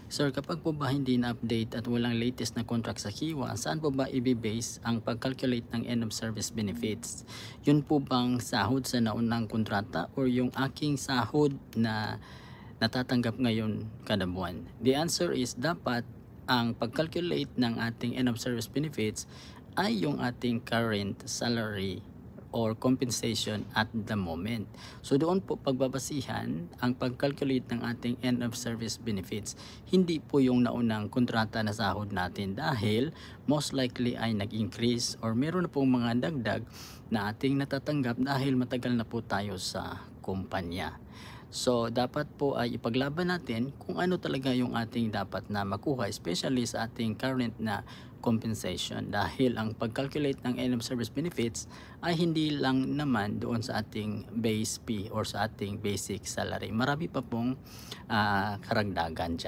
Sir, kapag po ba hindi na-update at walang latest na contract sa Kiwa, saan po ba i-base ang pag-calculate ng end of service benefits? Yun po bang sahod sa naunang kontrata or yung aking sahod na natatanggap ngayon kada buwan? The answer is dapat ang pag-calculate ng ating end of service benefits ay yung ating current salary or compensation at the moment. So doon po pagbabasihan ang pag-calculate ng ating end of service benefits. Hindi po yung naunang kontrata na sahod natin dahil most likely ay nag-increase or meron na pong mga dagdag na ating natatanggap dahil matagal na po tayo sa kumpanya. So dapat po ay ipaglaban natin kung ano talaga yung ating dapat na makuha, especially sa ating current na compensation, dahil ang pag-calculate ng end of service benefits ay hindi lang naman doon sa ating base pay or sa ating basic salary. Marami pa pong karagdagan dyan.